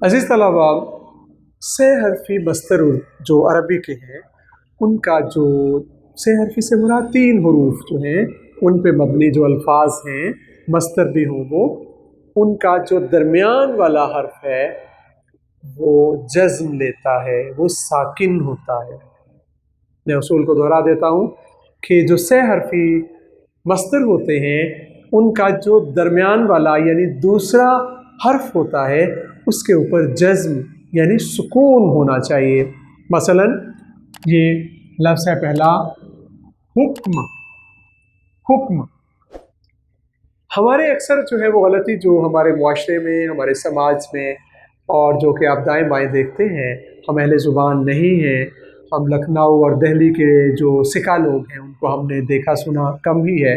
अज़ीज़ तलबा, से हरफी मस्तर जो अरबी के हैं उनका जो से हरफी से मुराद 3 हरूफ जो हैं उन पे मबनी जो अल्फाज हैं मस्तर भी हों वो उनका जो दरमियान वाला हर्फ है वो जज़्म लेता है, वो साकिन होता है। मैं उसूल को दोहरा देता हूँ कि जो से हरफी मस्तर होते हैं उनका जो दरमियान वाला यानी दूसरा हर्फ होता है उसके ऊपर जज़्म यानी सुकून होना चाहिए। मसलन ये लफ्ज़ है पहला हुक्म। हुक्म हमारे अक्सर जो है वो गलती जो हमारे मुआशरे में, हमारे समाज में और जो कि आप दाएं बाएं देखते हैं, हम अहले ज़ुबान नहीं हैं, हम लखनऊ और दिल्ली के जो सिका लोग हैं उनको हमने देखा सुना कम ही है।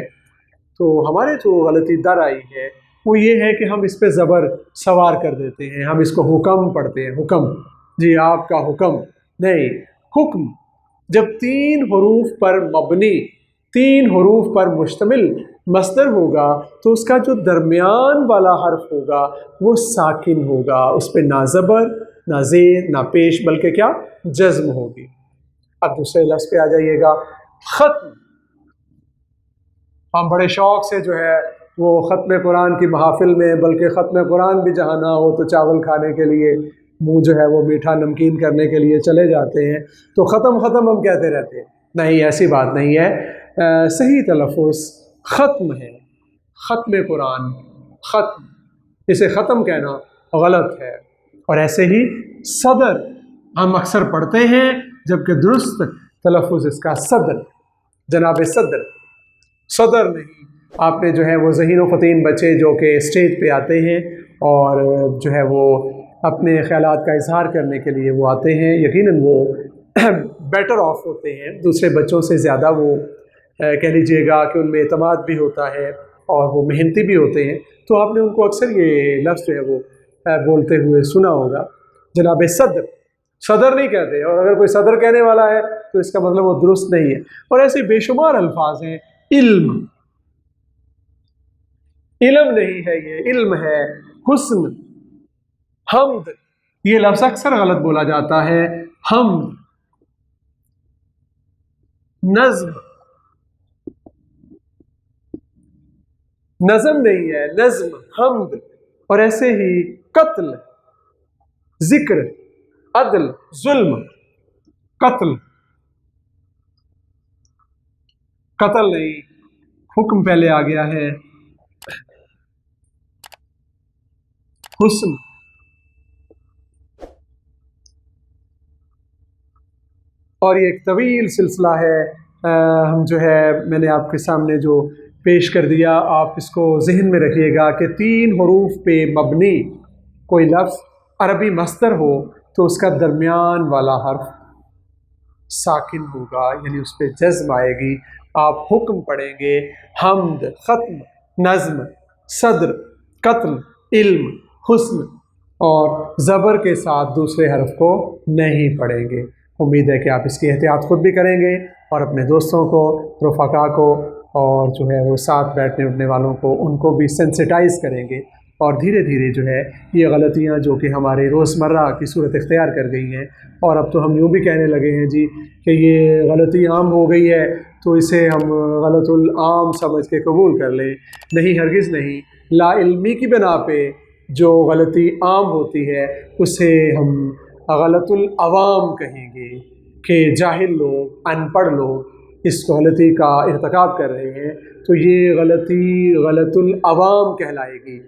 तो हमारे जो गलती दर आई है वो ये है कि हम इस पे ज़बर सवार कर देते हैं, हम इसको हुक्म पढ़ते हैं। हुक्म, जी आपका हुक्म नहीं, हुक्म। जब 3 हरूफ पर मबनी, 3 हरूफ पर मुश्तमिल मस्दर होगा तो उसका जो दरमियान वाला हर्फ होगा वो साकिन होगा, उस पर ना ज़बर ना ज़ेर ना पेश बल्कि क्या जज़्म होगी। अब दूसरे लफ्ज़ पे आ जाइएगा, ख़त्म। हम बड़े शौक़ से जो है वो ख़त्म कुरान की महफ़िल में, बल्कि ख़त्म कुरान भी जहाँ ना हो तो चावल खाने के लिए, मुँह जो है वो मीठा नमकीन करने के लिए चले जाते हैं तो ख़त्म ख़त्म हम कहते रहते हैं। नहीं, ऐसी बात नहीं है। सही तलफ़्फ़ुज़ ख़त्म है, ख़त्म कुरान, ख़त्म। इसे ख़त्म कहना गलत है। और ऐसे ही सदर हम अक्सर पढ़ते हैं जबकि दुरुस्त तलफ़्फ़ुज़ इसका सदर, जनाब सदर, सदर नहीं। आपने जो है वो ज़हीन व फ़तीन बच्चे जो कि स्टेज पे आते हैं और जो है वो अपने ख़यालात का इज़हार करने के लिए वो आते हैं, यकीनन वो बेटर ऑफ होते हैं दूसरे बच्चों से ज़्यादा। वो कह लीजिएगा कि उनमें एतमाद भी होता है और वो मेहनती भी होते हैं। तो आपने उनको अक्सर ये लफ्ज़ जो है वो बोलते हुए सुना होगा, जनाब सदर। सदर नहीं कहते, और अगर कोई सदर कहने वाला है तो इसका मतलब वो दुरुस्त नहीं है। और ऐसे बेशुमार अल्फाज हैं। इल्म, इल्म नहीं है, ये इल्म है। हुस्न, हम्द, ये लफ्ज़ अक्सर गलत बोला जाता है। हम्द, नज़्म, नज़म नहीं है, नज़्म, हम्द। और ऐसे ही कत्ल, जिक्र, अदल, जुल्म। कत्ल, कत्ल नहीं, हुक्म पहले आ गया है। हुस्न, और ये एक तवील सिलसिला है। हम जो है मैंने आपके सामने जो पेश कर दिया, आप इसको जहन में रखिएगा कि 3 हरूफ पे मबनी कोई लफ्ज़ अरबी मस्दर हो तो उसका दरमियान वाला हर्फ साकिन होगा, यानी उस पर जज़्म आएगी। आप हुक्म पढ़ेंगे, हम्द, ख़त्म, नज़्म, सद्र, कत्ल, इल्म, हुस्न, और ज़बर के साथ दूसरे हर्फ को नहीं पढ़ेंगे। उम्मीद है कि आप इसकी एहतियात ख़ुद भी करेंगे और अपने दोस्तों को, रफ़क़ा को और जो है वो साथ बैठने उठने वालों को, उनको भी सेंसिटाइज़ करेंगे। और धीरे धीरे जो है ये गलतियाँ जो कि हमारे रोज़मर्रा की सूरत इख्तियार कर गई हैं, और अब तो हम यूँ भी कहने लगे हैं जी कि ये गलती आम हो गई है तो इसे हम गलतुल आम समझ के कबूल कर लें। नहीं, हरगिज़ नहीं। लाइल्मी की बिना पे जो गलती आम होती है उसे हम गलतुल अवाम कहेंगे कि जाहिल लोग, अनपढ़ लोग इस गलती का इर्तिकाब कर रहे हैं तो ये गलती गलतुल अवाम कहलाएगी।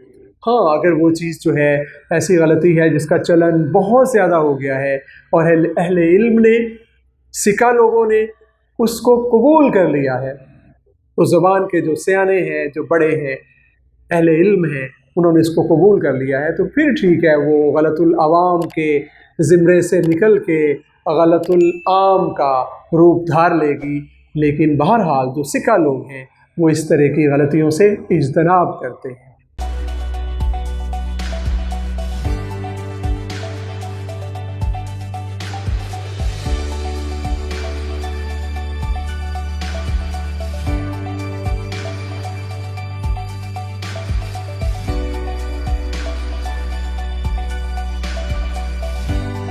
हाँ, अगर वो चीज़ जो है ऐसी गलती है जिसका चलन बहुत ज़्यादा हो गया है और अहले इल्म ने, सिका लोगों ने उसको कबूल कर लिया है, उस ज़बान के जो सियाने हैं, जो बड़े हैं, अहले इल्म हैं, उन्होंने इसको कबूल कर लिया है तो फिर ठीक है, वो गलतुल अवाम के ज़िम्रे से निकल के गलतुल आम का रूप धार लेगी। लेकिन बहरहाल जो सिका लोग हैं वो इस तरह की गलतियों से इज्तनाब करते हैं।